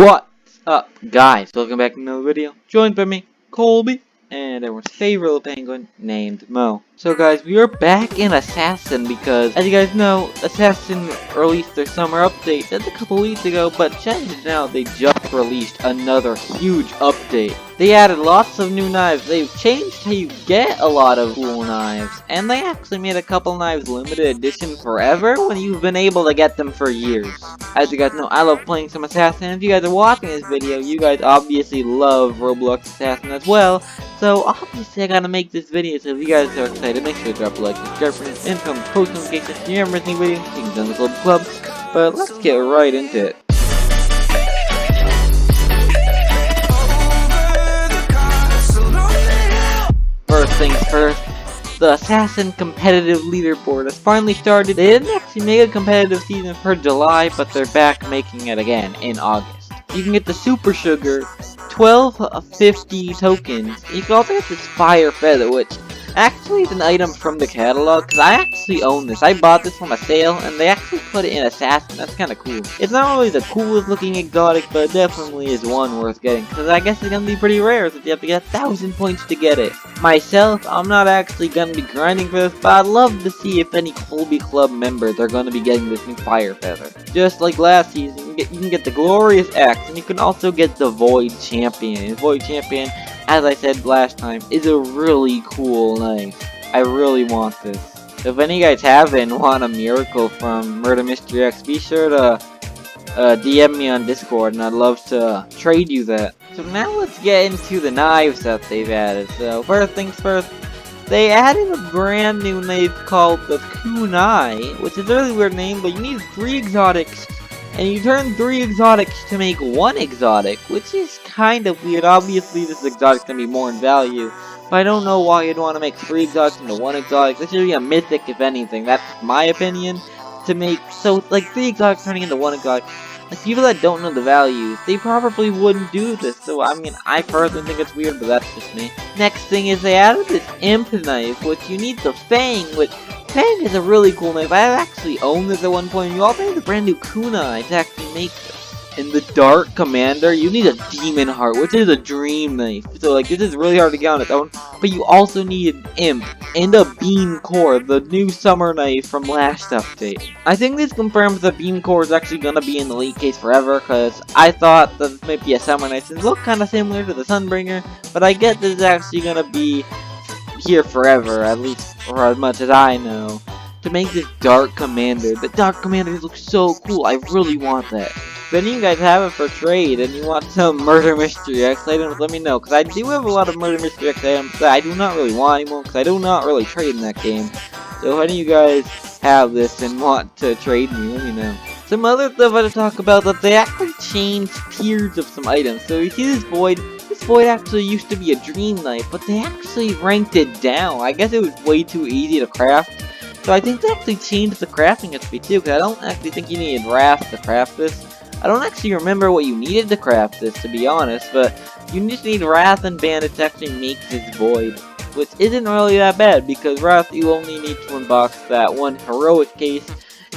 What's up, guys? Welcome back to another video. Joined by me, Colby, and everyone's favorite little penguin named Mo. So guys, we are back in Assassin because, as you guys know, Assassin released their summer update just a couple weeks ago, but check it out, they just released another huge update. They added lots of new knives, they've changed how you get a lot of cool knives, and they actually made a couple knives limited edition forever when you've been able to get them for years. As you guys know, I love playing some Assassin. If you guys are watching this video, you guys obviously love Roblox Assassin as well. So obviously I gotta make this video, so if you guys are excited, make sure to drop a like, subscribe for income, post notifications, if you never miss any videos, you can join the club. But let's get right into it. First things first, the Assassin competitive leaderboard has finally started. They didn't actually make a competitive season for July, but they're back making it again in August. You can get the Super Sugar, 12 of 50 tokens. You can also get this Fire Feather, which actually is an item from the catalog, because I actually own this. I bought this from a sale, and they actually put it in Assassin. That's kind of cool. It's not really the coolest looking exotic, but it definitely is one worth getting, because I guess it's going to be pretty rare, since you have to get 1,000 points to get it. Myself, I'm not actually going to be grinding for this, but I'd love to see if any Colbe Club members are going to be getting this new Fire Feather. Just like last season, you can get the Glorious Axe, and you can also get the Void Champion. The Void Champion, as I said last time, is a really cool knife. I really want this. If any of you guys have it and want a miracle from Murder Mystery X, be sure to DM me on Discord, and I'd love to trade you that. So now let's get into the knives that they've added. So first things first, they added a brand new knife called the Kunai, which is a really weird name, but you need 3 exotics, and you turn 3 exotics to make 1 exotic, which is kind of weird. Obviously this exotic's gonna be more in value, but I don't know why you'd want to make 3 exotics into 1 exotic. This should be a mythic if anything, that's my opinion. To make, so like 3 exotics turning into 1 exotic, like people that don't know the values, they probably wouldn't do this. So I mean, I personally think it's weird, but that's just me. Next thing is they added this imp knife, which you need the Fang, which Fang is a really cool knife. I actually owned this at one point. You also need the brand new kunai to actually make this. In the Dark Commander, you need a Demon Heart, which is a dream knife. So like, this is really hard to get on its own, but you also need an imp and a beam core, the new summer knife from last update. I think this confirms that beam core is actually gonna be in the elite case forever, because I thought that this might be a summer knife. It looked kind of similar to the Sunbringer, but I get this is actually gonna be here forever, at least for as much as I know. To make this Dark Commander, the Dark Commander looks so cool. I really want that. If any of you guys have it for trade and you want some Murder Mystery X items, let me know, because I do have a lot of Murder Mystery X items that I do not really want anymore, because I do not really trade in that game. So if any of you guys have this and want to trade me, let me know. Some other stuff I want to talk about, that they actually changed tiers of some items. So you see this Void actually used to be a dream knife, but they actually ranked it down. I guess it was way too easy to craft. So I think they actually changed the crafting recipe too, because I don't actually think you needed Wrath to craft this. I don't actually remember what you needed to craft this, to be honest, but you just need Wrath and Bandit to actually make this Void, which isn't really that bad, because Wrath you only need to unbox that one heroic case,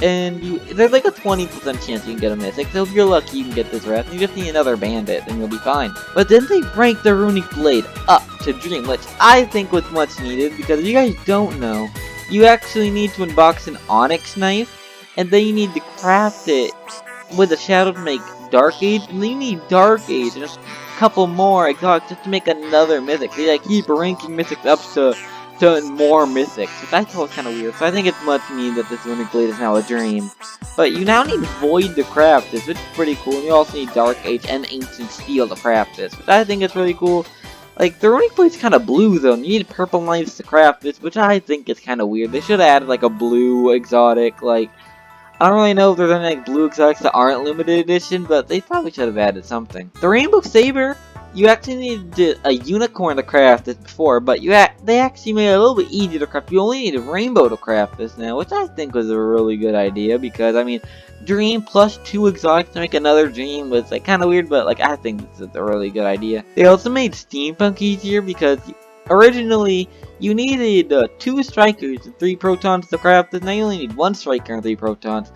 and there's like a 20% chance you can get a mythic, so if you're lucky you can get this Wrath, you just need another Bandit, and you'll be fine. But then they ranked the Runic Blade up to Dream, which I think was much needed, because if you guys don't know, you actually need to unbox an Onyx knife, and then you need to craft it with a shadow to make Dark Age, and then you need Dark Age and just a couple more exotics just to make another mythic. They like keep ranking mythics up to more mythics, which I thought was kind of weird. So I think it's much needed that this Runic Blade is now a dream. But you now need Void to craft this, which is pretty cool. And you also need Dark Age and Ancient Steel to craft this, which I think is really cool. Like, the Runic Blade's kind of blue though, and you need purple knives to craft this, which I think is kind of weird. They should have added like a blue exotic, like, I don't really know if there's any like blue exotics that aren't limited edition, but they probably should have added something. The Rainbow Saber, you actually needed a unicorn to craft this before, but they actually made it a little bit easier to craft. You only need a rainbow to craft this now, which I think was a really good idea, because I mean, Dream plus 2 exotics to make another Dream was like kind of weird, but like I think this is a really good idea. They also made Steampunk easier, because Originally, you needed 2 strikers and 3 protons to craft this. Now you only need 1 striker and 3 protons.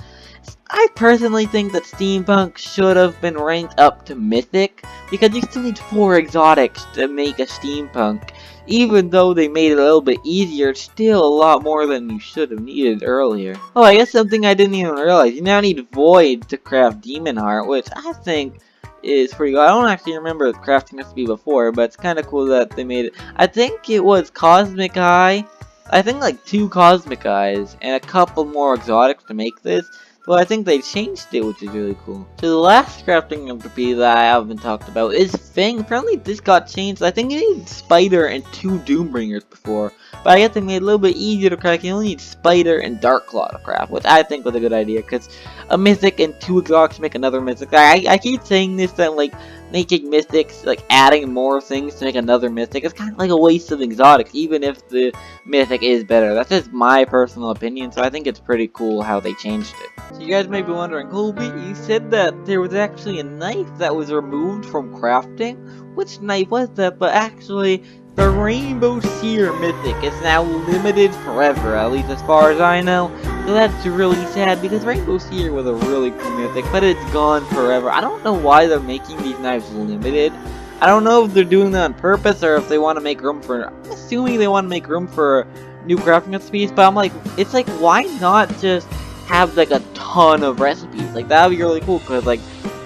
I personally think that Steampunk should have been ranked up to Mythic, because you still need 4 exotics to make a Steampunk. Even though they made it a little bit easier, it's still a lot more than you should have needed earlier. Oh, I guess something I didn't even realize, you now need Void to craft Demon Heart, which I think is pretty good. I don't actually remember the crafting recipe before, but it's kind of cool that they made it. I think it was Cosmic Eye. I think like 2 Cosmic Eyes and a couple more exotics to make this. Well, I think they changed it, which is really cool. So the last crafting recipe that I haven't talked about is Fang. Apparently this got changed. I think you need Spider and 2 Doombringers before. But I guess they made it a little bit easier to craft. You only need Spider and Darkclaw to craft, which I think was a good idea. Because a Mythic and 2 exotics make another Mythic. I keep saying this, that like making Mythics, like adding more things to make another Mythic, is kind of like a waste of exotics, even if the Mythic is better. That's just my personal opinion, so I think it's pretty cool how they changed it. So you guys may be wondering, Colby, you said that there was actually a knife that was removed from crafting? Which knife was that? But actually, the Rainbow Seer Mythic is now limited forever, at least as far as I know. So that's really sad, because Rainbow Seer was a really cool Mythic, but it's gone forever. I don't know why they're making these knives limited. I don't know if they're doing that on purpose, or if they want to make room for... I'm assuming they want to make room for new crafting recipes, but I'm like, it's like, why not just have like a ton of recipes? Like, that would be really cool, because like,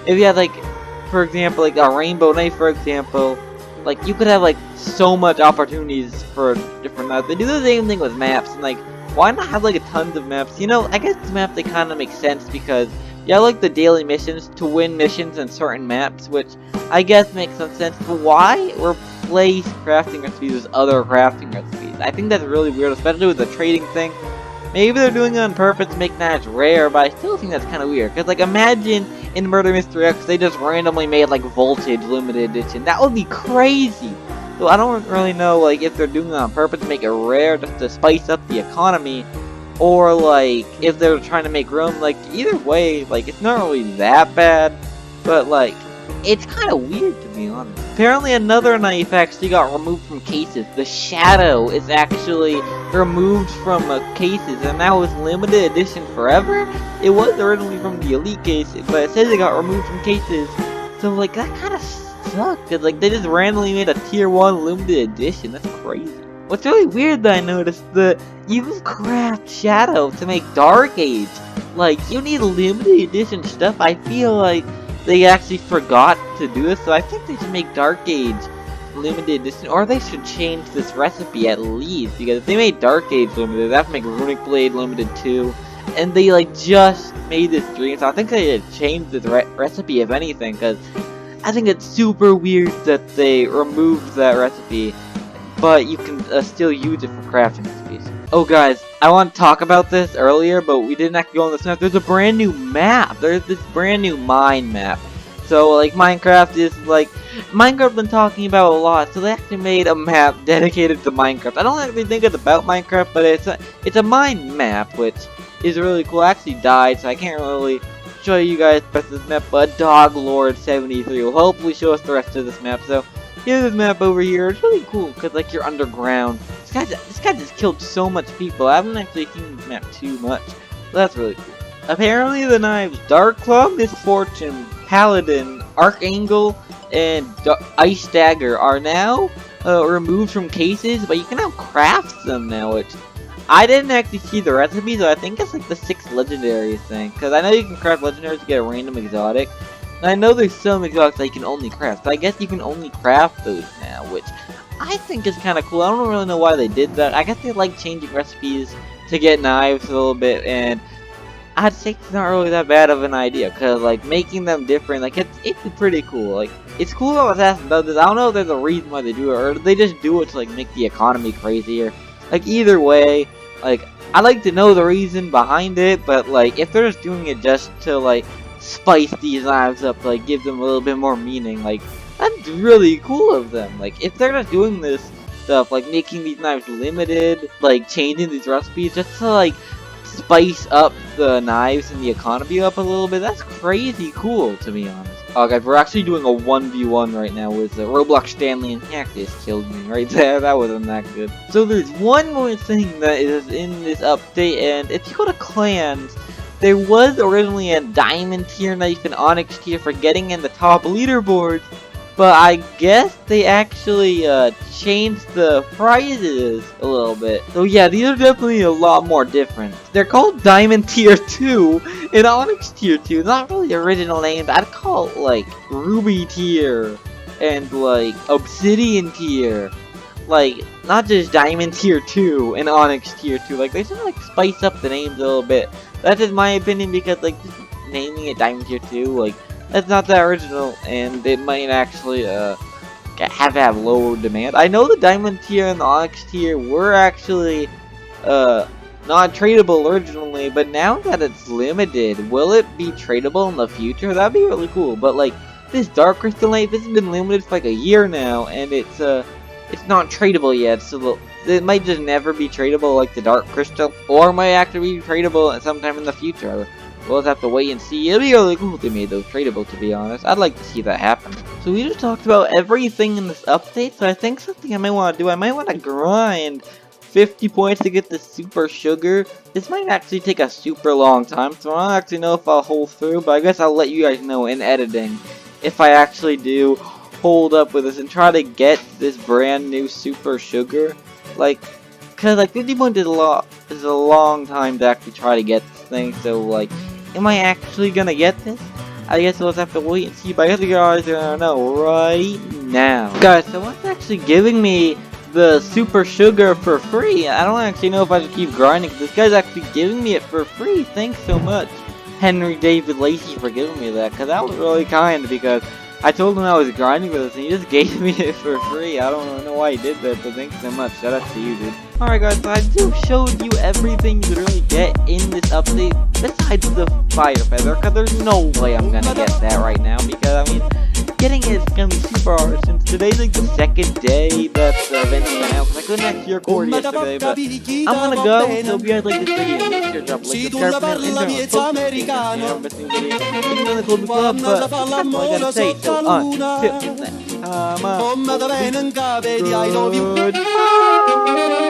if you had like, for example, like a rainbow knife, for example, like, you could have like so much opportunities for different knives. They do the same thing with maps, and like, why not have like a tons of maps? You know, I guess the maps, they kind of make sense, because you have like the daily missions to win missions in certain maps, which I guess makes some sense. But why replace crafting recipes with other crafting recipes? I think that's really weird, especially with the trading thing. Maybe they're doing it on purpose to make knives rare, but I still think that's kind of weird. Because, like, imagine in Murder Mystery X, they just randomly made, like, Voltage Limited Edition. That would be crazy! So I don't really know, like, if they're doing it on purpose to make it rare just to spice up the economy, or, like, if they're trying to make room. Like, either way, like, it's not really that bad, but, like, it's kind of weird, to be honest. Apparently another knife actually got removed from cases. The Shadow is actually removed from cases, and now it's limited edition forever. It was originally from the Elite case, but it says it got removed from cases. So, like, that kind of sucked, because, like, they just randomly made a tier 1 limited edition. That's crazy. What's really weird that I noticed, you can craft Shadow to make Dark Age. Like, you need limited edition stuff. I feel like they actually forgot to do this, so I think they should make Dark Age limited edition, or they should change this recipe at least, because if they made Dark Age limited, they have to make Runic Blade limited too, and they like just made this dream, so I think they should change this recipe if anything, because I think it's super weird that they removed that recipe, but you can still use it for crafting recipes. Oh guys, I want to talk about this earlier, but we didn't actually go on this map. There's a brand new map. There's this brand new mine map. So like Minecraft is like, Minecraft's been talking about a lot, so they actually made a map dedicated to Minecraft. I don't actually think it's about Minecraft, but it's a mine map, which is really cool. I actually died, so I can't really show you guys the rest of this map, but Dog Lord 73 will hopefully show us the rest of this map. So here's this map over here. It's really cool because like you're underground. This guy just killed so much people. I haven't actually seen this map too much. So that's really cool. Apparently the knives Darkclaw, Misfortune, Paladin, Archangel, and Ice Dagger are now removed from cases, but you can now craft them now, which I didn't actually see the recipe, so I think it's like the 6 legendary thing. Because I know you can craft legendaries to get a random exotic. And I know there's some exotics that you can only craft, but I guess you can only craft those now, which I think is kind of cool. I don't really know why they did that. I guess they like changing recipes to get knives a little bit, and I'd say it's not really that bad of an idea, because like making them different, like it's pretty cool. Like it's cool how Assassin does this. I don't know if there's a reason why they do it, or they just do it to like make the economy crazier. Like either way, like I like to know the reason behind it, but like if they're just doing it just to like spice these knives up, like give them a little bit more meaning, like that's really cool of them. Like if they're just doing this stuff, like making these knives limited, like changing these recipes just to like spice up the knives and the economy up a little bit, that's crazy cool to be honest. Guys, we're actually doing a 1v1 right now with Roblox Stanley and Cactus killed me right there. That wasn't that good. So there's one more thing that is in this update, and if you go to clans, there was originally a diamond tier, knife, and onyx tier for getting in the top leaderboards, but I guess they actually changed the prizes a little bit. So yeah, these are definitely a lot more different. They're called Diamond Tier 2 and Onyx Tier 2. Not really original names. I'd call it like Ruby Tier and like Obsidian Tier. Like, not just Diamond Tier 2 and Onyx Tier 2. Like, they should like spice up the names a little bit. That's just my opinion, because like just naming it Diamond Tier 2, like, that's not that original, and it might actually have lower demand. I know the Diamond Tier and the Onyx Tier were actually not tradable originally, but now that it's limited, will it be tradable in the future? That'd be really cool. But like this Dark Crystal Knife, this has been limited for like a year now, and it's not tradable yet, so it might just never be tradable like the Dark Crystal, or might actually be tradable sometime in the future. We'll just have to wait and see. It'll be really cool if they made those tradable, to be honest. I'd like to see that happen. So we just talked about everything in this update, so I think something I might want to do, I might want to grind 50 points to get the super sugar. This might actually take a super long time, so I don't actually know if I'll hold through, but I guess I'll let you guys know in editing if I actually do hold up with this and try to get this brand new super sugar. Like, cause like 50 points is a long time to actually try to get this thing, so like, am I actually gonna get this? I guess we'll just have to wait and see, but I guess you guys are gonna know right now. Guys, so what's actually giving me the super sugar for free? I don't actually know if I should keep grinding, because this guy's actually giving me it for free. Thanks so much, Henry David Lacey, for giving me that, because that was really kind, because I told him I was grinding with this, and he just gave me it for free. I don't really know why he did that, but thanks so much. Shout out to you, dude. Alright guys, so I just showed you everything you could really get in this update, besides the fire feather, because there's no way I'm gonna get that right now, because, I mean, getting it is gonna be super hard, since today's like the second day that the event went out, because I couldn't actually record yesterday, but I'm gonna go. So if you guys like this video, make sure to drop a like, subscribe, and post this video, in the Colbe Club, but that's all I gotta say, so until next time, goodbye.